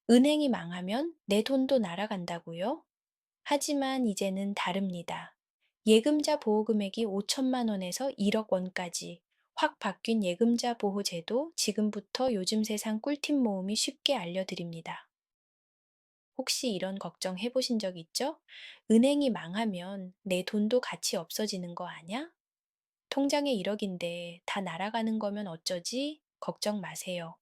은행이 망하면 내 돈도 날아간다고요? 하지만 이제는 다릅니다. 예금자 보호금액이 5천만 원에서 1억 원까지 확 바뀐 예금자 보호제도 지금부터 요즘 세상 꿀팁 모음이 쉽게 알려드립니다. 혹시 이런 걱정 해보신 적 있죠? 은행이 망하면 내 돈도 같이 없어지는 거 아냐? 통장에 1억인데 다 날아가는 거면 어쩌지? 걱정 마세요.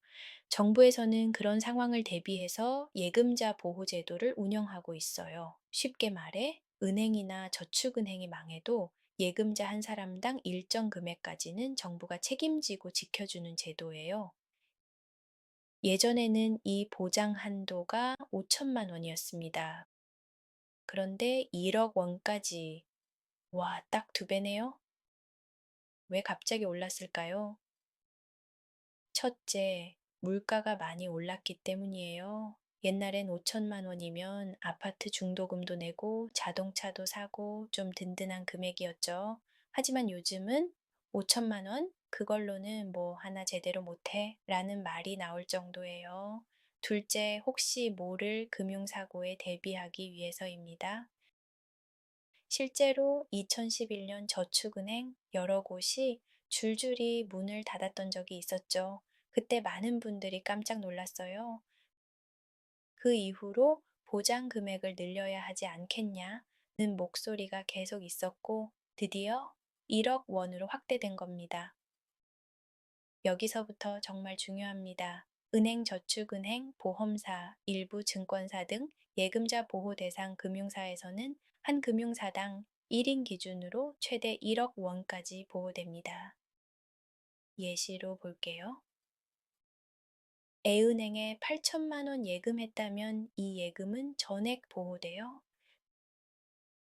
정부에서는 그런 상황을 대비해서 예금자 보호 제도를 운영하고 있어요. 쉽게 말해, 은행이나 저축은행이 망해도 예금자 한 사람당 일정 금액까지는 정부가 책임지고 지켜주는 제도예요. 예전에는 이 보장 한도가 5천만 원이었습니다. 그런데 1억 원까지, 와, 딱 두 배네요? 왜 갑자기 올랐을까요? 첫째, 물가가 많이 올랐기 때문이에요. 옛날엔 5천만 원이면 아파트 중도금도 내고 자동차도 사고 좀 든든한 금액이었죠. 하지만 요즘은 5천만 원? 그걸로는 뭐 하나 제대로 못해? 라는 말이 나올 정도예요. 둘째, 혹시 모를 금융사고에 대비하기 위해서입니다. 실제로 2011년 저축은행 여러 곳이 줄줄이 문을 닫았던 적이 있었죠. 그때 많은 분들이 깜짝 놀랐어요. 그 이후로 보장 금액을 늘려야 하지 않겠냐는 목소리가 계속 있었고, 드디어 1억 원으로 확대된 겁니다. 여기서부터 정말 중요합니다. 은행, 저축은행, 보험사, 일부 증권사 등 예금자 보호 대상 금융사에서는 한 금융사당 1인 기준으로 최대 1억 원까지 보호됩니다. 예시로 볼게요. A은행에 8천만 원 예금했다면 이 예금은 전액 보호되어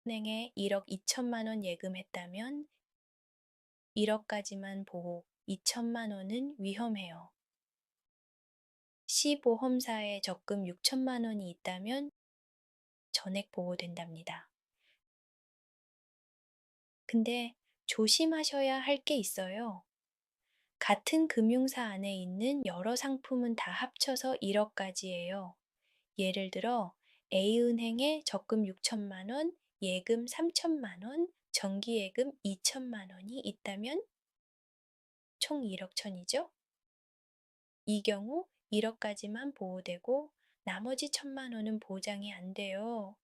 은행에 1억 2천만 원 예금했다면 1억까지만 보호, 2천만 원은 위험해요. 시보험사에 적금 6천만 원이 있다면 전액 보호된답니다. 근데 조심하셔야 할 게 있어요. 같은 금융사 안에 있는 여러 상품은 다 합쳐서 1억까지예요. 예를 들어 A은행에 적금 6천만 원, 예금 3천만 원, 정기예금 2천만 원이 있다면 총 1억 천이죠? 이 경우 1억까지만 보호되고 나머지 천만 원은 보장이 안 돼요.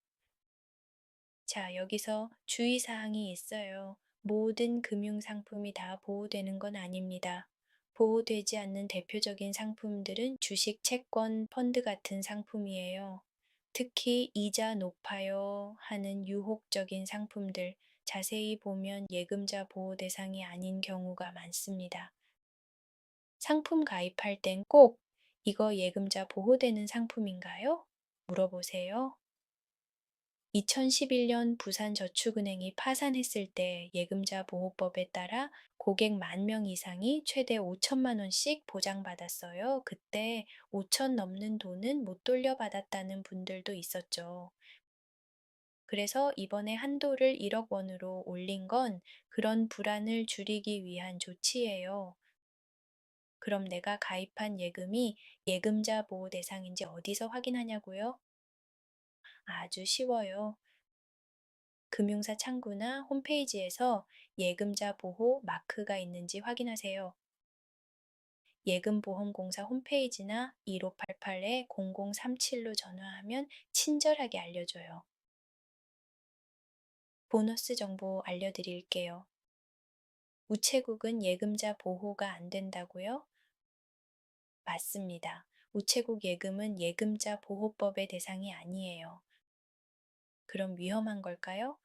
자, 여기서 주의사항이 있어요. 모든 금융상품이 다 보호되는 건 아닙니다. 보호되지 않는 대표적인 상품들은 주식, 채권, 펀드 같은 상품이에요. 특히 이자 높아요 하는 유혹적인 상품들, 자세히 보면 예금자 보호 대상이 아닌 경우가 많습니다. 상품 가입할 땐 꼭 이거 예금자 보호되는 상품인가요? 물어보세요. 2011년 부산저축은행이 파산했을 때 예금자 보호법에 따라 고객 1만 명 이상이 최대 5천만 원씩 보장받았어요. 그때 5천 넘는 돈은 못 돌려받았다는 분들도 있었죠. 그래서 이번에 한도를 1억 원으로 올린 건 그런 불안을 줄이기 위한 조치예요. 그럼 내가 가입한 예금이 예금자 보호 대상인지 어디서 확인하냐고요? 아주 쉬워요. 금융사 창구나 홈페이지에서 예금자 보호 마크가 있는지 확인하세요. 예금보험공사 홈페이지나 1588-0037로 전화하면 친절하게 알려줘요. 보너스 정보 알려드릴게요. 우체국은 예금자 보호가 안 된다고요? 맞습니다. 우체국 예금은 예금자 보호법의 대상이 아니에요. 그럼 위험한 걸까요?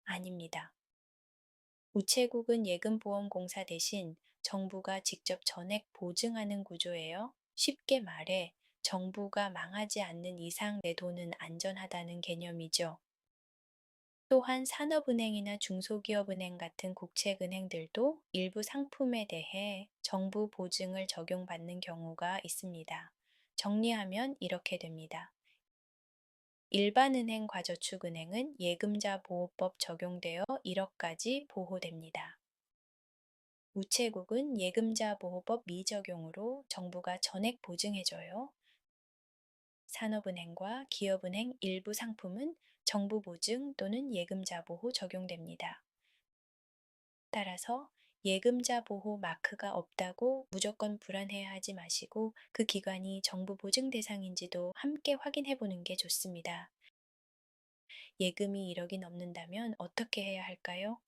아닙니다. 우체국은 예금보험공사 대신 정부가 직접 전액 보증하는 구조예요. 쉽게 말해, 정부가 망하지 않는 이상 내 돈은 안전하다는 개념이죠. 또한 산업은행이나 중소기업은행 같은 국책은행들도 일부 상품에 대해 정부 보증을 적용받는 경우가 있습니다. 정리하면 이렇게 됩니다. 일반은행 과저축은행은 예금자 보호법 적용되어 1억까지 보호됩니다. 우체국은 예금자 보호법 미적용으로 정부가 전액 보증해줘요. 산업은행과 기업은행 일부 상품은 정부 보증 또는 예금자 보호 적용됩니다. 따라서 예금자 보호 마크가 없다고 무조건 불안해하지 마시고 그 기관이 정부 보증 대상인지도 함께 확인해 보는 게 좋습니다. 예금이 1억이 넘는다면 어떻게 해야 할까요?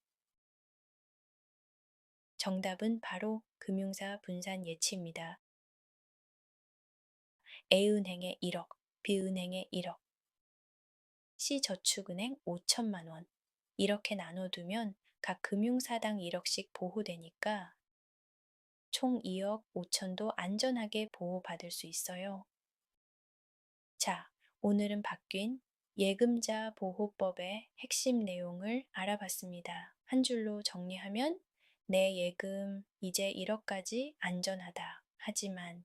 정답은 바로 금융사 분산 예치입니다. A은행에 1억, B은행에 1억, C저축은행 5천만 원. 이렇게 나눠두면 각 금융사당 1억씩 보호되니까 총 2억 5천도 안전하게 보호받을 수 있어요. 자, 오늘은 바뀐 예금자 보호법의 핵심 내용을 알아봤습니다. 한 줄로 정리하면 내 예금 이제 1억까지 안전하다. 하지만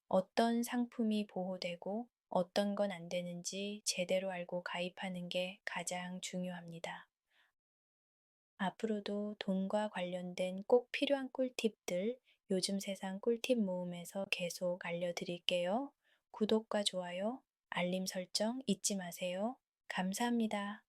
어떤 상품이 보호되고 어떤 건 안 되는지 제대로 알고 가입하는 게 가장 중요합니다. 앞으로도 돈과 관련된 꼭 필요한 꿀팁들 요즘 세상 꿀팁 모음에서 계속 알려드릴게요. 구독과 좋아요, 알림 설정 잊지 마세요. 감사합니다.